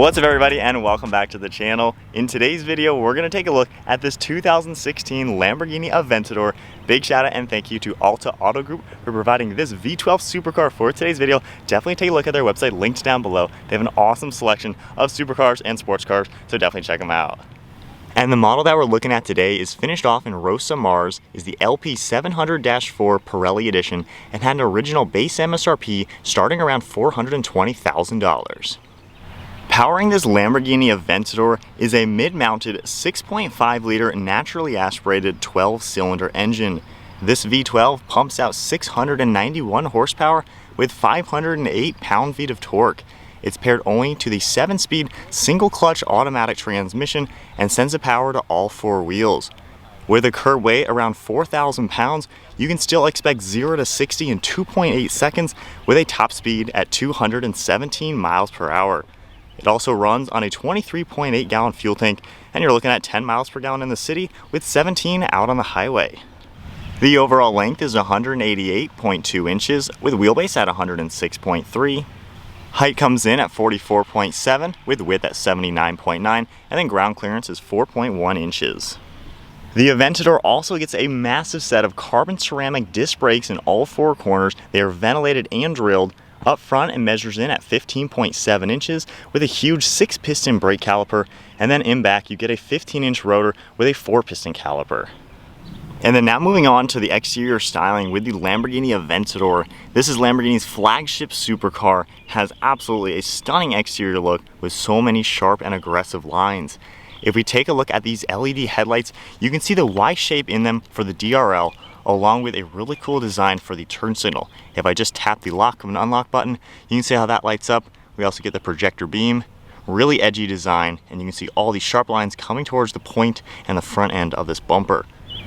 What's up everybody, and welcome back to the channel. In today's video, we're going to take a look at this 2016 Lamborghini Aventador. Big shout out and thank you to Alta Auto Group for providing this V12 supercar for today's video. Definitely take a look at their website, linked down below. They have an awesome selection of supercars and sports cars, so definitely check them out. And the model that we're looking at today is finished off in Rosso Mars, is the LP700-4 Pirelli Edition, and had an original base MSRP starting around $420,000. Powering this Lamborghini Aventador is a mid-mounted 6.5 liter naturally aspirated 12-cylinder engine. This V12 pumps out 691 horsepower with 508 pound-feet of torque. It's paired only to the 7-speed single-clutch automatic transmission and sends the power to all four wheels. With a curb weight around 4,000 pounds, you can still expect 0 to 60 in 2.8 seconds with a top speed at 217 miles per hour. It also runs on a 23.8 gallon fuel tank, and you're looking at 10 miles per gallon in the city with 17 out on the highway. The overall length is 188.2 inches with wheelbase at 106.3. Height comes in at 44.7 with width at 79.9, and then ground clearance is 4.1 inches. The Aventador also gets a massive set of carbon ceramic disc brakes in all four corners. They are ventilated and drilled. Up front, it measures in at 15.7 inches with a huge 6-piston brake caliper, and then in back you get a 15-inch rotor with a 4-piston caliper. And then now moving on to the exterior styling with the Lamborghini Aventador. This is Lamborghini's flagship supercar, has absolutely a stunning exterior look with so many sharp and aggressive lines. If we take a look at these LED headlights, you can see the Y shape in them for the DRL, along with a really cool design for the turn signal. If I just tap the lock and unlock button, you can see how that lights up. We also get the projector beam, really edgy design, and you can see all these sharp lines coming towards the point and the front end of this bumper.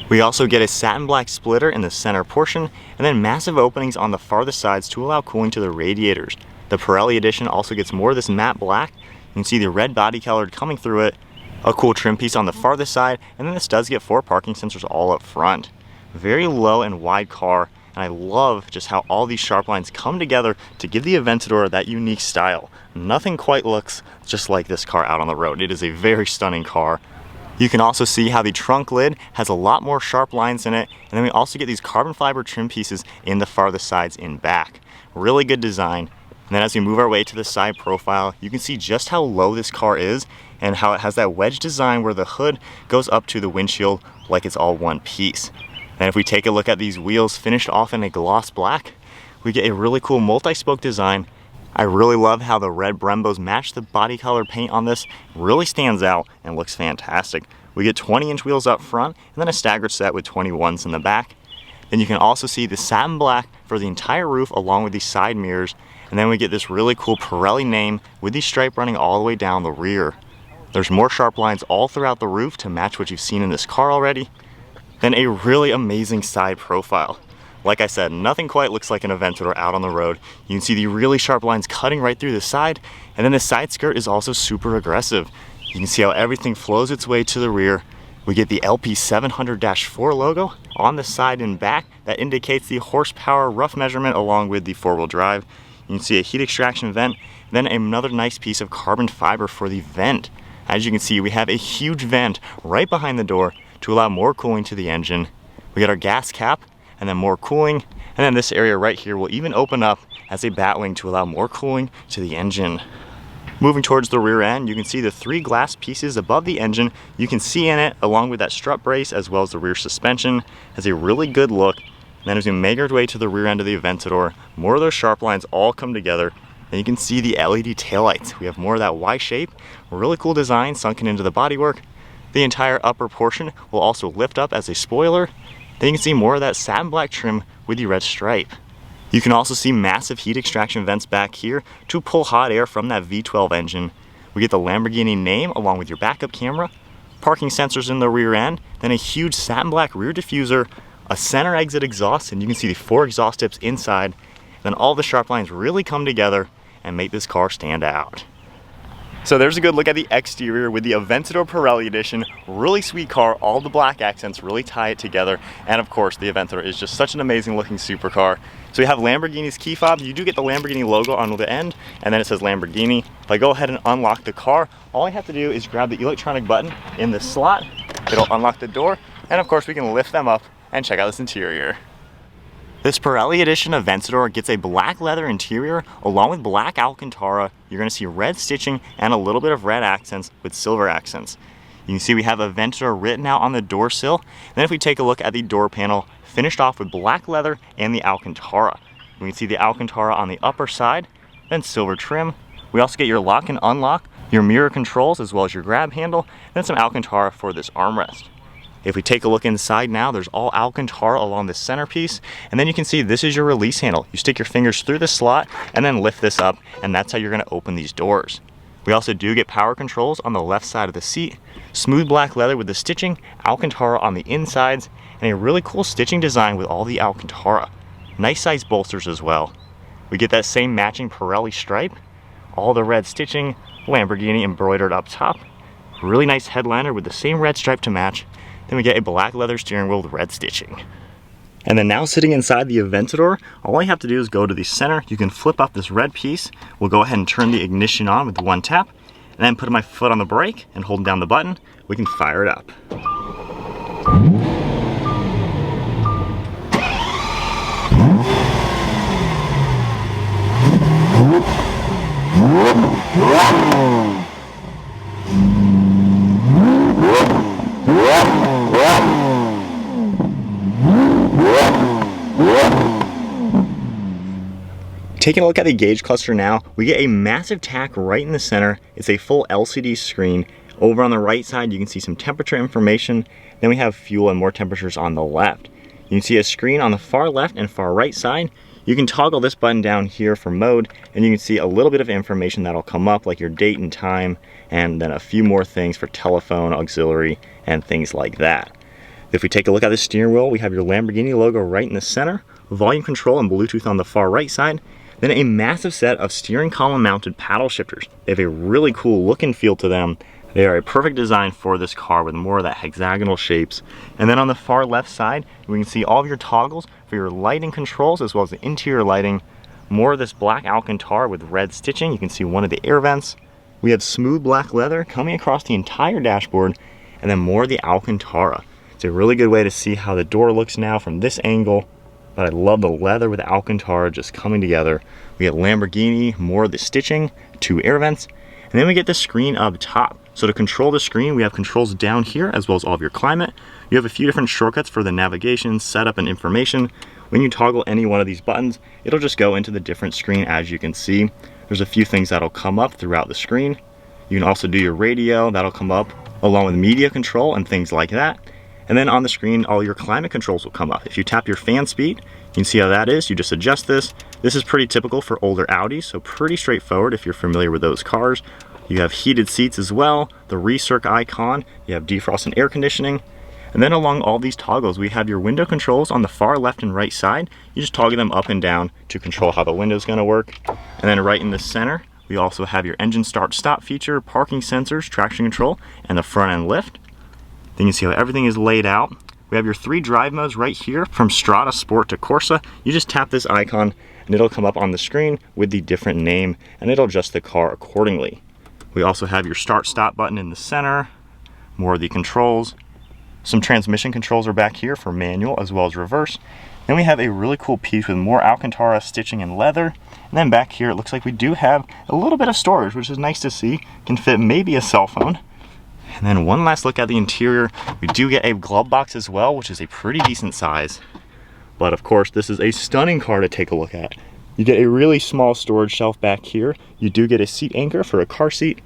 We also get a satin black splitter in the center portion, and then massive openings on the farthest sides to allow cooling to the radiators. The Pirelli Edition also gets more of this matte black. You can see the red body color coming through it, a cool trim piece on the farthest side, and then this does get 4 parking sensors all up front. Very low and wide car, and I love just how all these sharp lines come together to give the Aventador that unique style. Nothing quite looks just like this car out on the road. It is a very stunning car. You can also see how the trunk lid has a lot more sharp lines in it, and then we also get these carbon fiber trim pieces in the farthest sides in back. Really good design. And then as we move our way to the side profile, you can see just how low this car is and how it has that wedge design where the hood goes up to the windshield like it's all one piece. And if we take a look at these wheels finished off in a gloss black, we get a really cool multi-spoke design. I really love how the red Brembos match the body color paint on this. It really stands out and looks fantastic. We get 20-inch wheels up front and then a staggered set with 21s in the back. Then you can also see the satin black for the entire roof along with these side mirrors. And then we get this really cool Pirelli name with the stripe running all the way down the rear. There's more sharp lines all throughout the roof to match what you've seen in this car already. Then a really amazing side profile. Like I said, nothing quite looks like an Aventador out on the road. You can see the really sharp lines cutting right through the side, and then the side skirt is also super aggressive. You can see how everything flows its way to the rear. We get the LP700-4 logo on the side and back that indicates the horsepower rough measurement along with the 4-wheel drive. You can see a heat extraction vent, then another nice piece of carbon fiber for the vent. As you can see, we have a huge vent right behind the door to allow more cooling to the engine. We got our gas cap and then more cooling, and then this area right here will even open up as a batwing to allow more cooling to the engine. Moving towards the rear end, you can see the 3 glass pieces above the engine. You can see in it along with that strut brace as well as the rear suspension. Has a really good look. And then as we make our way to the rear end of the Aventador, more of those sharp lines all come together. And you can see the LED taillights. We have more of that Y shape, really cool design sunken into the bodywork. The entire upper portion will also lift up as a spoiler. Then you can see more of that satin black trim with the red stripe. You can also see massive heat extraction vents back here to pull hot air from that V12 engine. We get the Lamborghini name along with your backup camera, parking sensors in the rear end, then a huge satin black rear diffuser, a center exit exhaust, and you can see the 4 exhaust tips inside. Then all the sharp lines really come together and make this car stand out. So there's a good look at the exterior with the Aventador Pirelli Edition. Really sweet car, all the black accents really tie it together. And of course, the Aventador is just such an amazing looking supercar. So we have Lamborghini's key fob. You do get the Lamborghini logo on the end, and then it says Lamborghini. If I go ahead and unlock the car, all I have to do is grab the electronic button in the slot. It'll unlock the door, and of course we can lift them up and check out this interior. This Pirelli Edition Aventador gets a black leather interior along with black Alcantara. You're going to see red stitching and a little bit of red accents with silver accents. You can see we have Aventador written out on the door sill. Then if we take a look at the door panel, finished off with black leather and the Alcantara. We can see the Alcantara on the upper side, then silver trim. We also get your lock and unlock, your mirror controls, as well as your grab handle, then some Alcantara for this armrest. If we take a look inside now, there's all Alcantara along the centerpiece, and then you can see this is your release handle. You stick your fingers through the slot and then lift this up, and that's how you're going to open these doors. We also do get power controls on the left side of the seat, smooth black leather with the stitching, Alcantara on the insides, and a really cool stitching design with all the Alcantara. Nice size bolsters as well. We get that same matching Pirelli stripe, all the red stitching, Lamborghini embroidered up top, really nice headliner with the same red stripe to match. Then we get a black leather steering wheel with red stitching. And then now sitting inside the Aventador, all I have to do is go to the center. You can flip up this red piece. We'll go ahead and turn the ignition on with one tap, and then put my foot on the brake and holding down the button, we can fire it up. Taking a look at the gauge cluster now, we get a massive tack right in the center. It's a full LCD screen. Over on the right side, you can see some temperature information. Then we have fuel and more temperatures on the left. You can see a screen on the far left and far right side. You can toggle this button down here for mode, and you can see a little bit of information that'll come up, like your date and time, and then a few more things for telephone, auxiliary, and things like that. If we take a look at the steering wheel, we have your Lamborghini logo right in the center, volume control and Bluetooth on the far right side, then a massive set of steering column mounted paddle shifters. They have a really cool look and feel to them. They are a perfect design for this car with more of that hexagonal shapes. And then on the far left side, we can see all of your toggles for your lighting controls as well as the interior lighting. More of this black Alcantara with red stitching. You can see one of the air vents. We have smooth black leather coming across the entire dashboard, and then more of the Alcantara. It's a really good way to see how the door looks now from this angle. But I love the leather with Alcantara just coming together. We get Lamborghini, more of the stitching, 2 air vents, and then we get the screen up top. So to control the screen, we have controls down here as well as all of your climate. You have a few different shortcuts for the navigation, setup, and information. When you toggle any one of these buttons, it'll just go into the different screen. As you can see, there's a few things that'll come up throughout the screen. You can also do your radio, that'll come up, along with media control and things like that. And then on the screen, all your climate controls will come up. If you tap your fan speed, you can see how that is. You just adjust this. This is pretty typical for older Audis, so pretty straightforward if you're familiar with those cars. You have heated seats as well, the recirc icon, you have defrost and air conditioning. And then along all these toggles, we have your window controls on the far left and right side. You just toggle them up and down to control how the window's gonna work. And then right in the center, we also have your engine start-stop feature, parking sensors, traction control, and the front end lift. Then you can see how everything is laid out. We have your 3 drive modes right here from Strada, Sport to Corsa. You just tap this icon and it'll come up on the screen with the different name and it'll adjust the car accordingly. We also have your start-stop button in the center, more of the controls. Some transmission controls are back here for manual as well as reverse. Then we have a really cool piece with more Alcantara stitching and leather. And then back here it looks like we do have a little bit of storage, which is nice to see. Can fit maybe a cell phone. And then one last look at the interior. We do get a glove box as well, which is a pretty decent size. But of course, this is a stunning car to take a look at. You get a really small storage shelf back here. You do get a seat anchor for a car seat.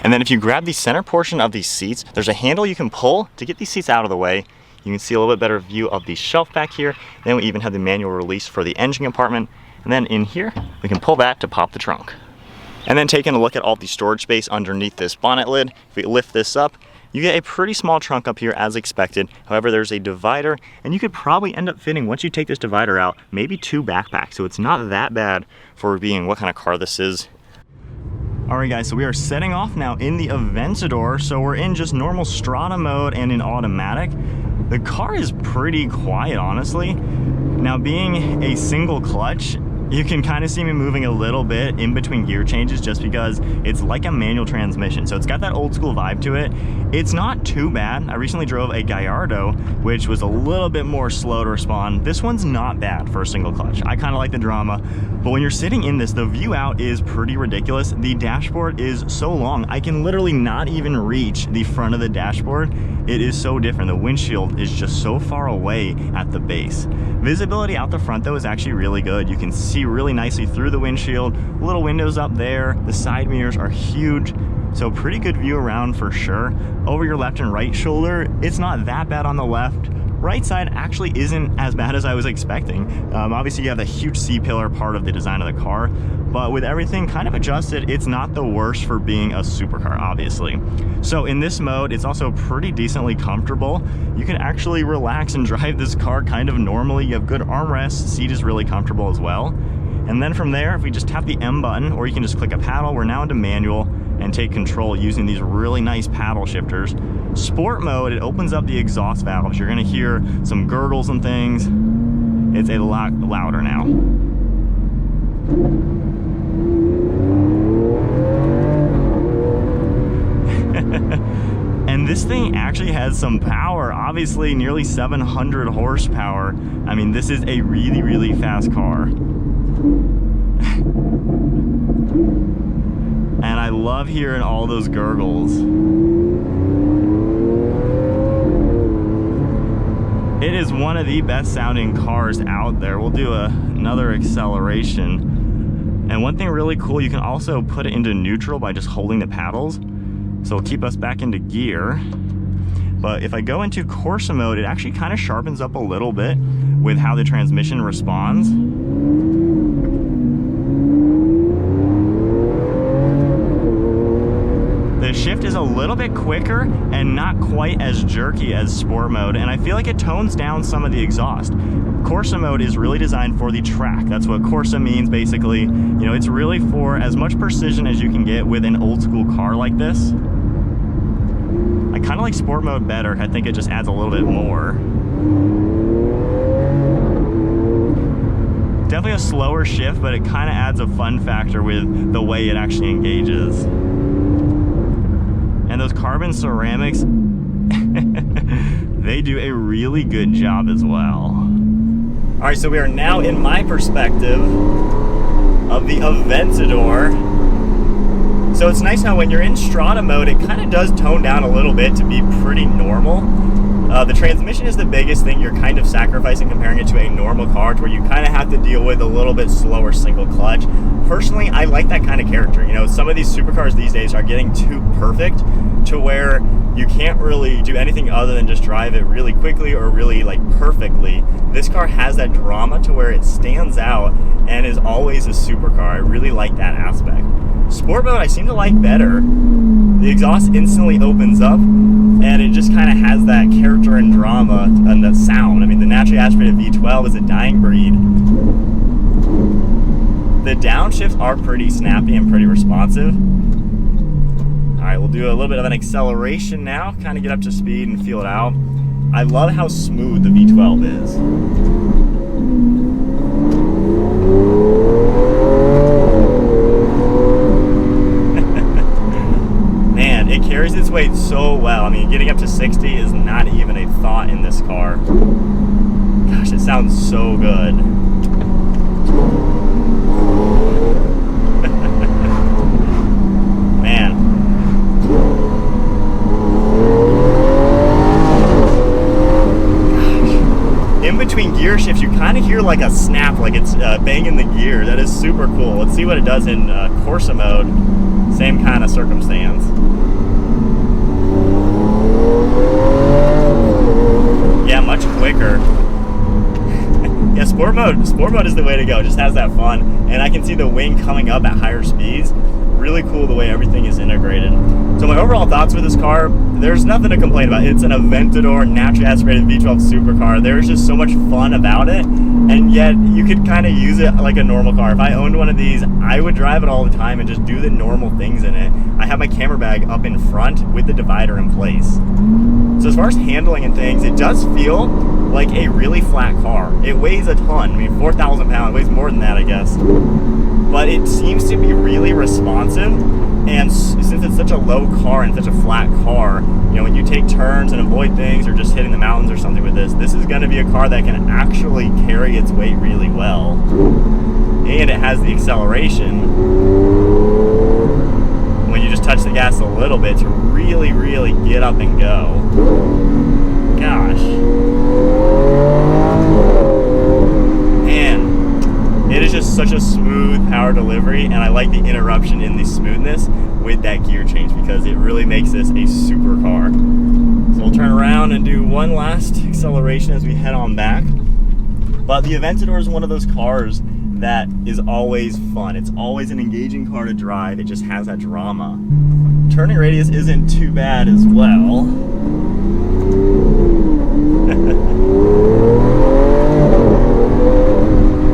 And then if you grab the center portion of these seats, there's a handle you can pull to get these seats out of the way. You can see a little bit better view of the shelf back here. Then we even have the manual release for the engine compartment. And then in here, we can pull that to pop the trunk. And then taking a look at all the storage space underneath this bonnet lid, if we lift this up, you get a pretty small trunk up here as expected. However, there's a divider, and you could probably end up fitting, once you take this divider out, maybe 2 backpacks. So it's not that bad for being what kind of car this is. All right guys, so we are setting off now in the Aventador. So we're in just normal Strada mode and in automatic. The car is pretty quiet, honestly. Now, being a single clutch, you can kind of see me moving a little bit in between gear changes just because it's like a manual transmission. So it's got that old school vibe to it. It's not too bad. I recently drove a Gallardo, which was a little bit more slow to respond. This one's not bad for a single clutch. I kind of like the drama. But when you're sitting in this, the view out is pretty ridiculous. The dashboard is so long. I can literally not even reach the front of the dashboard. It is so different. The windshield is just so far away at the base. Visibility out the front though is actually really good. You can see really nicely through the windshield, little windows up there. The side mirrors are huge, so pretty good view around for sure. Over your left and right shoulder, it's not that bad on the left. Right side actually isn't as bad as I was expecting. Obviously you have the huge C-pillar part of the design of the car, but with everything kind of adjusted, it's not the worst for being a supercar, obviously. So in this mode, it's also pretty decently comfortable. You can actually relax and drive this car kind of normally. You have good armrests, seat is really comfortable as well. And then from there, if we just tap the M button, or you can just click a paddle, we're now into manual and take control using these really nice paddle shifters. Sport mode, it opens up the exhaust valves. You're gonna hear some gurgles and things. It's a lot louder now. And this thing actually has some power, obviously nearly 700 horsepower. I mean, this is a really, really fast car. And I love hearing all those gurgles. It is one of the best sounding cars out there. We'll do another acceleration. And one thing really cool, you can also put it into neutral by just holding the paddles. So it'll keep us back into gear. But if I go into Corsa mode, it actually kind of sharpens up a little bit with how the transmission responds. The shift is a little bit quicker and not quite as jerky as sport mode, and I feel like it tones down some of the exhaust. Corsa mode is really designed for the track. That's what Corsa means, basically. You know, it's really for as much precision as you can get with an old school car like this. I kind of like sport mode better. I think it just adds a little bit more. Definitely a slower shift, but it kind of adds a fun factor with the way it actually engages. And those carbon ceramics, they do a really good job as well. All right, so we are now in my perspective of the Aventador. So it's nice how when you're in Strata mode, it kind of does tone down a little bit to be pretty normal. The transmission is the biggest thing you're kind of sacrificing comparing it to a normal car, to where you kind of have to deal with a little bit slower single clutch. Personally, I like that kind of character. You know, some of these supercars these days are getting too perfect to where you can't really do anything other than just drive it really quickly or really like perfectly. This car has that drama to where it stands out and is always a supercar. I really like that aspect. Sport mode I seem to like better. The exhaust instantly opens up and it just kind of has that character and drama and that sound. I mean, the naturally aspirated V12 is a dying breed. The downshifts are pretty snappy and pretty responsive. All right, we'll do a little bit of an acceleration now, kind of get up to speed and feel it out. I love how smooth the V12 is. Man, it carries its weight so well. I mean, getting up to 60 is not even a thought in this car. Gosh, it sounds so good. Man. Gosh. In between gear shifts, you kind of hear like a snap, like it's banging the gear. That is super cool. Let's see what it does in Corsa mode. Same kind of circumstance. Yeah, much quicker. Yeah, sport mode is the way to go. It just has that fun. And I can see the wing coming up at higher speeds. Really cool the way everything is integrated. So my overall thoughts for this car, there's nothing to complain about. It's an Aventador naturally aspirated V12 supercar. There's just so much fun about it, and yet you could kind of use it like a normal car. If I owned one of these, I would drive it all the time and just do the normal things in it. I have my camera bag up in front with the divider in place. So as far as handling and things, it does feel like a really flat car. It weighs a ton. I mean, 4,000 pounds. It weighs more than that, I guess. But it seems to be really responsive. And since it's such a low car and such a flat car, you know, when you take turns and avoid things or just hitting the mountains or something with this is going to be a car that can actually carry its weight really well. And it has the acceleration when you just touch the gas a little bit to really, really get up and go. Gosh. Man, it is just such a smooth power delivery, and I like the interruption in the smoothness with that gear change because it really makes this a supercar. So we'll turn around and do one last acceleration as we head on back. But the Aventador is one of those cars that is always fun. It's always an engaging car to drive. It just has that drama. Turning radius isn't too bad as well.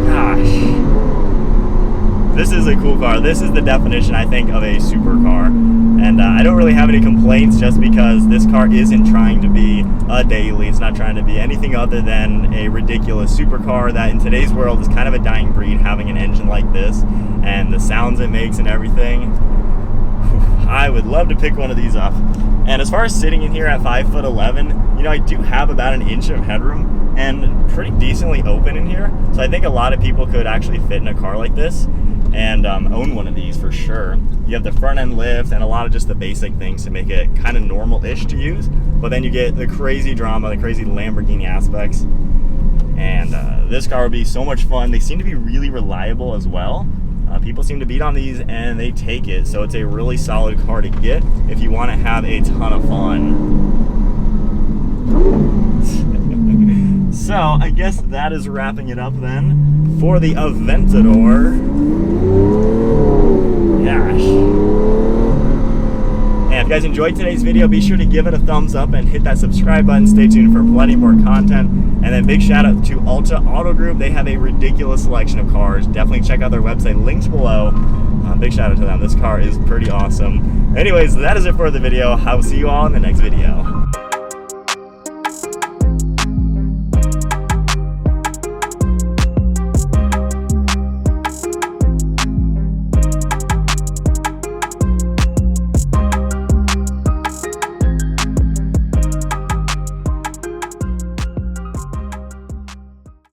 Gosh. This is a cool car. This is the definition, I think, of a supercar. And I don't really have any complaints just because this car isn't trying to be a daily. It's not trying to be anything other than a ridiculous supercar that in today's world is kind of a dying breed, having an engine like this and the sounds it makes and everything. I would love to pick one of these up. And as far as sitting in here at 5'11", you know, I do have about an inch of headroom and pretty decently open in here. So I think a lot of people could actually fit in a car like this and own one of these for sure. You have the front end lift and a lot of just the basic things to make it kind of normal-ish to use, but then you get the crazy drama, the crazy Lamborghini aspects. And this car would be so much fun. They seem to be really reliable as well. People seem to beat on these and they take it, so it's a really solid car to get if you want to have a ton of fun. So I guess that is wrapping it up then for the Aventador. Gosh. And if you guys enjoyed today's video, be sure to give it a thumbs up and hit that subscribe button. Stay tuned for plenty more content. And then big shout out to Alta Auto Group. They have a ridiculous selection of cars. Definitely check out their website, links below. Big shout out to them. This car is pretty awesome. Anyways, that is it for the video. I will see you all in the next video.